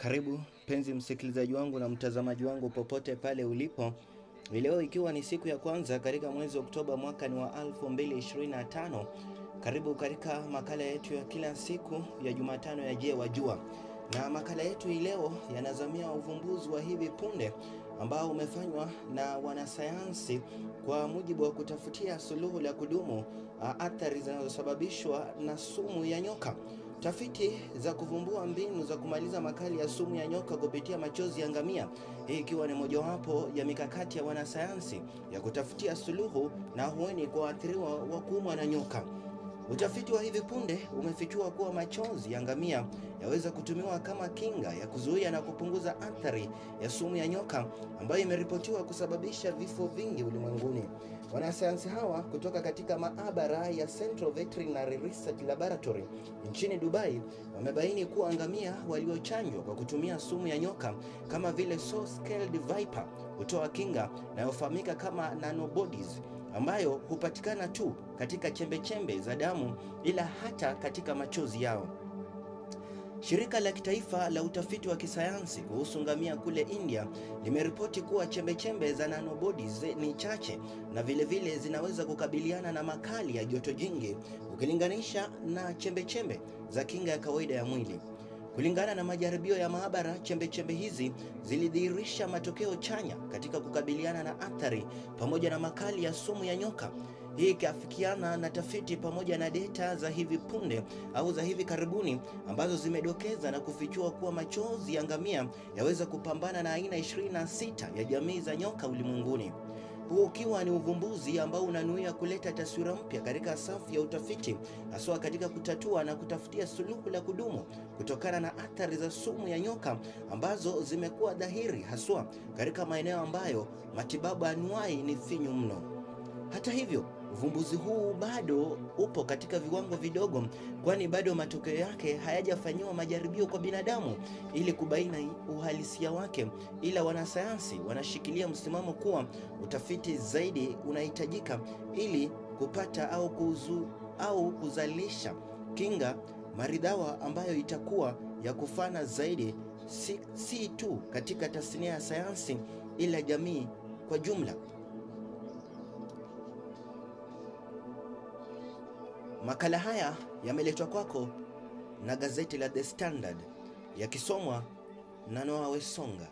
Karibu penzi msikilizaji wangu na mtazamaji wangu popote pale ulipo. Leo ikiwa ni siku ya kwanza katika mwezi Oktoba mwaka ni wa 2025. Karibu katika makala yetu ya kila siku ya Jumatano ya Je Wajua. Na makala yetu leo yanazamia uvumbuzi wa hivi punde ambao umefanywa na wanasayansi kwa mujibu wa kutafutia suluhu la kudumu athari zinazosababishwa na sumu ya nyoka. Tafiti za kuvumbua mbinu za kumaliza makali ya sumu ya nyoka kupitia machozi ya ngamia, hii ikiwa ni mojawapo ya mikakati ya wanasayansi ya kutafutia suluhu na ahueni kwa waathiriwa wa kuumwa na nyoka. Utafiti wa hivi punde umefichua kuwa machozi ya ngamia yaweza kutumiwa kama kinga ya kuzuia na kupunguza athari ya sumu ya nyoka ambayo imeripotiwa kusababisha vifo vingi ulimwenguni. Wanasayansi hawa kutoka katika maabara ya Central Veterinary Research Laboratory nchini Dubai wamebaini kuwa ngamia waliochanjwa kwa kutumia sumu ya nyoka kama vile Saw Scaled Viper hutoa kinga inayofahamika kama nanobodies ambayo hupatikana tu katika chembe-chembe za damu ila hata katika machozi yao. Shirika la kitaifa la utafiti wa kisayansi kuhusu ngamia kule India limeripoti kuwa chembe-chembe za nanobodies ni chache na vile zinaweza kukabiliana na makali ya joto jingi ukilinganisha na chembe-chembe za kinga ya kawaida ya mwili. Kulingana na majaribio ya maabara, chembe-chembe hizi zilidhihirisha matokeo chanya katika kukabiliana na athari pamoja na makali ya sumu ya nyoka. Hii ikiafikiana na tafiti pamoja na data za hivi punde au za hivi karibuni ambazo zimedokeza na kufichua kuwa machozi ya ngamia yaweza kupambana na aina 26 ya jamii za nyoka ulimwenguni. Huu ukiwa ni uvumbuzi ambao unanuia kuleta taswira mpya katika safu ya utafiti, haswa katika kutatua na kutafutia suluhu la kudumu kutokana na athari za sumu ya nyoka ambazo zimekuwa dhahiri haswa katika maeneo ambayo matibabu anuai ni finyu mno. Hata hivyo, uvumbuzi huu bado upo katika viwango vidogo, kwani bado matokeo yake hayajafanyiwa majaribio kwa binadamu ili kubaini uhalisia wake, ila wanasayansi wanashikilia msimamo kuwa utafiti zaidi unahitajika ili kupata au kuzalisha kinga maridhawa ambayo itakuwa ya kufana zaidi si tu katika tasnia ya sayansi ila jamii kwa jumla. Makala haya yameletwa kwako na gazeti la The Standard yakisomwa na Noah Wesonga.